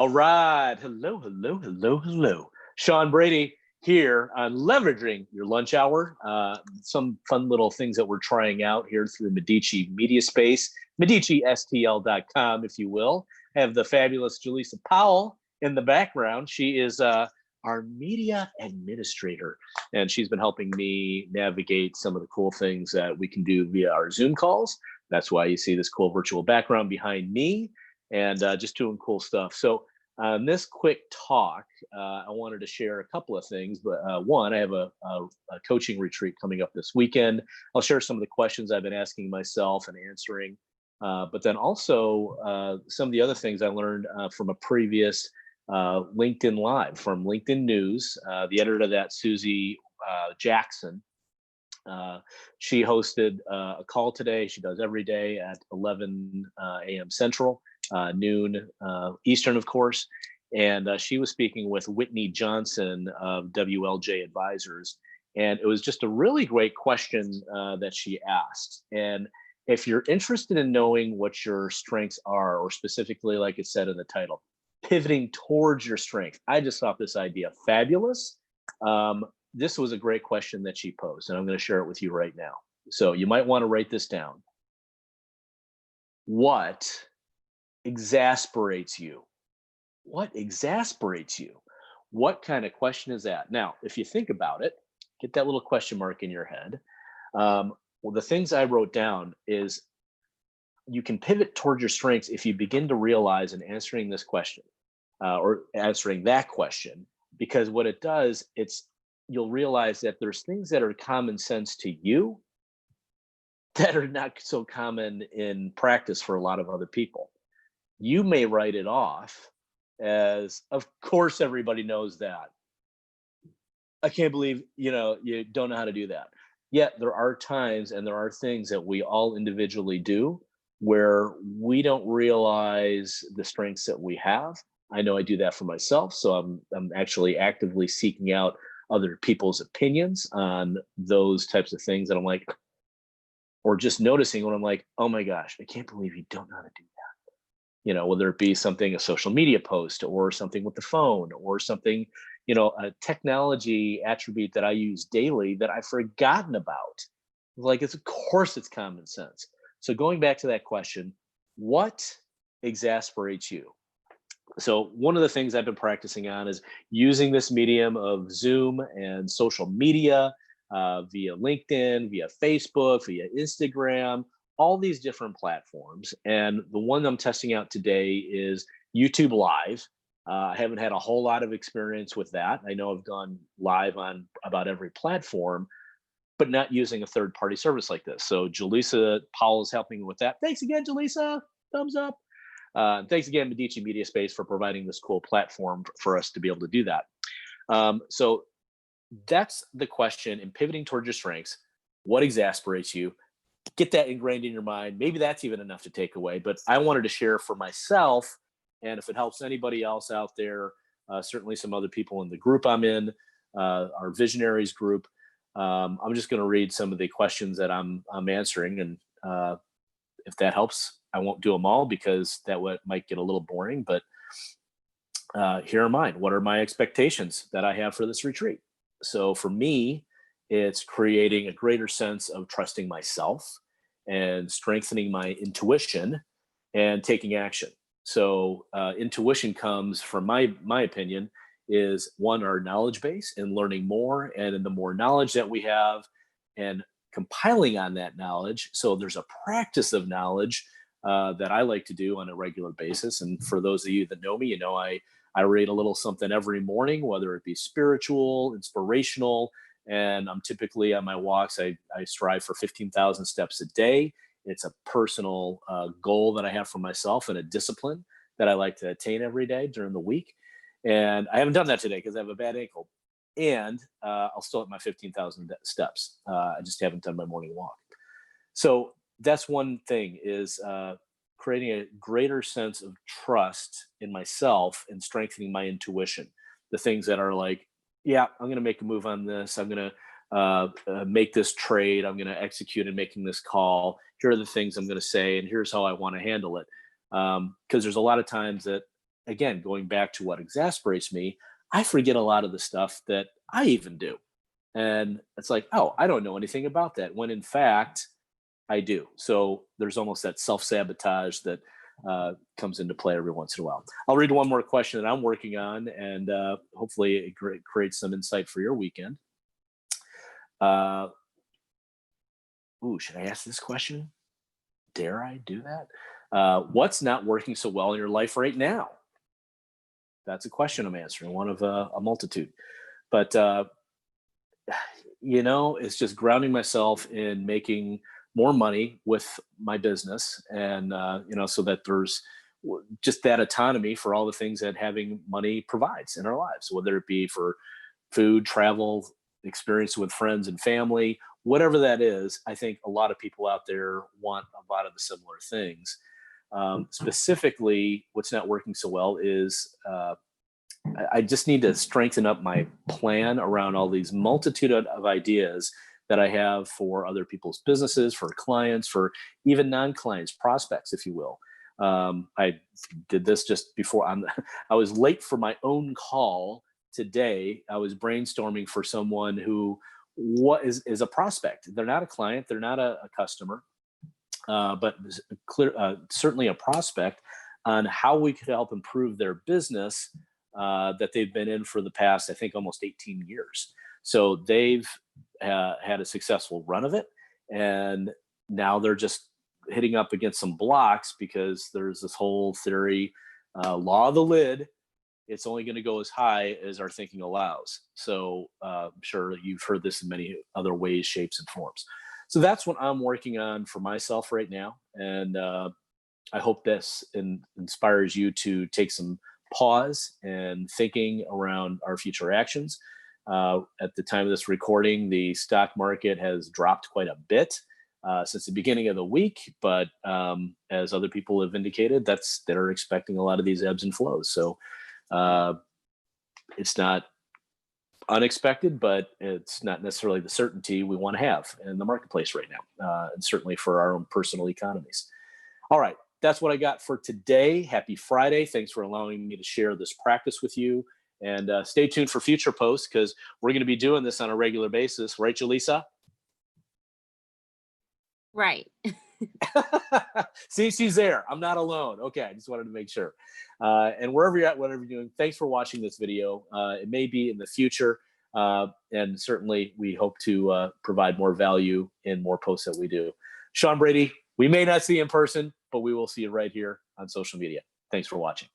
All right. Hello, hello, hello, hello. Sean Brady here on leveraging your lunch hour. Some fun little things that we're trying out here through Medici Media Space, MediciSTL.com, if you will. I have the fabulous Julisa Powell in the background. She is our media administrator, and she's been helping me navigate some of the cool things that we can do via our Zoom calls. That's why you see this cool virtual background behind me, and just doing cool stuff. So on this quick talk, I wanted to share a couple of things, but one, I have a coaching retreat coming up this weekend. I'll share some of the questions I've been asking myself and answering, but then also some of the other things I learned from a previous LinkedIn Live from LinkedIn News. The editor of that, Susie Jackson, she hosted a call today. She does every day at 11 a.m. Central. Noon Eastern, of course. And she was speaking with Whitney Johnson of WLJ Advisors. And it was just a really great question that she asked. And if you're interested in knowing what your strengths are, or specifically, like it said in the title, pivoting towards your strength, I just thought this idea fabulous. This was a great question that she posed, and I'm going to share it with you right now. So you might want to write this down. What exasperates you? What exasperates you? What kind of question is that? Now, if you think about it, get that little question mark in your head. Well, the things I wrote down is you can pivot towards your strengths if you begin to realize in answering this question or answering that question, because what it does, you'll realize that there's things that are common sense to you that are not so common in practice for a lot of other people. You may write it off as, of course, everybody knows that. I can't believe, you don't know how to do that. Yet there are times and there are things that we all individually do where we don't realize the strengths that we have. I know I do that for myself. So I'm actually actively seeking out other people's opinions on those types of things that I'm like, or just noticing when I'm like, oh my gosh, I can't believe you don't know how to do that. Whether it be something, a social media post, or something with the phone, or something, a technology attribute that I use daily that I've forgotten about. Like, of course it's common sense. So going back to that question, what exasperates you? So one of the things I've been practicing on is using this medium of Zoom and social media via LinkedIn, via Facebook, via Instagram, all these different platforms. And the one I'm testing out today is YouTube Live. I haven't had a whole lot of experience with that. I know I've gone live on about every platform, but not using a third-party service like this. So Julisa Powell is helping with that. Thanks again, Julisa. Thumbs up. Thanks again, Medici Media Space, for providing this cool platform for us to be able to do that. So that's the question. In pivoting towards your strengths, what exasperates you? Get that ingrained in your mind. Maybe that's even enough to take away. But I wanted to share for myself, and if it helps anybody else out there, certainly some other people in the group I'm in, our visionaries group. I'm just going to read some of the questions that I'm answering, and if that helps, I won't do them all because that might get a little boring. But here are mine. What are my expectations that I have for this retreat? So for me, it's creating a greater sense of trusting myself and strengthening my intuition and taking action. So intuition comes from my opinion is one, our knowledge base and learning more. And in the more knowledge that we have and compiling on that knowledge. So there's a practice of knowledge that I like to do on a regular basis. And for those of you that know me, I read a little something every morning, whether it be spiritual, inspirational. And I'm typically on my walks, I strive for 15,000 steps a day. It's a personal goal that I have for myself and a discipline that I like to attain every day during the week. And I haven't done that today because I have a bad ankle. And I'll still have my 15,000 steps. I just haven't done my morning walk. So that's one thing, is creating a greater sense of trust in myself and strengthening my intuition. The things that are like, yeah, I'm going to make a move on this. I'm going to make this trade. I'm going to execute in making this call. Here are the things I'm going to say, and here's how I want to handle it. Because there's a lot of times that, again, going back to what exasperates me, I forget a lot of the stuff that I even do. And it's like, oh, I don't know anything about that, when in fact, I do. So there's almost that self-sabotage that comes into play every once in a while. I'll read one more question that I'm working on, and hopefully it creates some insight for your weekend. Should I ask this question? Dare I do that? What's not working so well in your life right now? That's a question I'm answering, one of a multitude. But, it's just grounding myself in making more money with my business, and so that there's just that autonomy for all the things that having money provides in our lives, whether it be for food, travel, experience with friends and family, whatever that is. I think a lot of people out there want a lot of the similar things. Specifically, what's not working so well is I just need to strengthen up my plan around all these multitude of ideas that I have for other people's businesses, for clients, for even non-clients, prospects, if you will. I did this just before I was late for my own call today. I was brainstorming for someone who is a prospect. They're not a client, they're not a customer, but certainly a prospect, on how we could help improve their business that they've been in for the past, I think, almost 18 years. So they've had a successful run of it, and now they're just hitting up against some blocks because there's this whole theory, law of the lid. It's only going to go as high as our thinking allows. So I'm sure you've heard this in many other ways, shapes, and forms. So that's what I'm working on for myself right now. And I hope this inspires you to take some pause and thinking around our future actions. At the time of this recording, the stock market has dropped quite a bit since the beginning of the week, but as other people have indicated, they're expecting a lot of these ebbs and flows. So it's not unexpected, but it's not necessarily the certainty we want to have in the marketplace right now, and certainly for our own personal economies. All right, that's what I got for today. Happy Friday. Thanks for allowing me to share this practice with you. And stay tuned for future posts, because we're going to be doing this on a regular basis. Right, Julisa? Right. See, she's there. I'm not alone. Okay, I just wanted to make sure. And wherever you're at, whatever you're doing, thanks for watching this video. It may be in the future, and certainly we hope to provide more value in more posts that we do. Sean Brady, we may not see you in person, but we will see you right here on social media. Thanks for watching.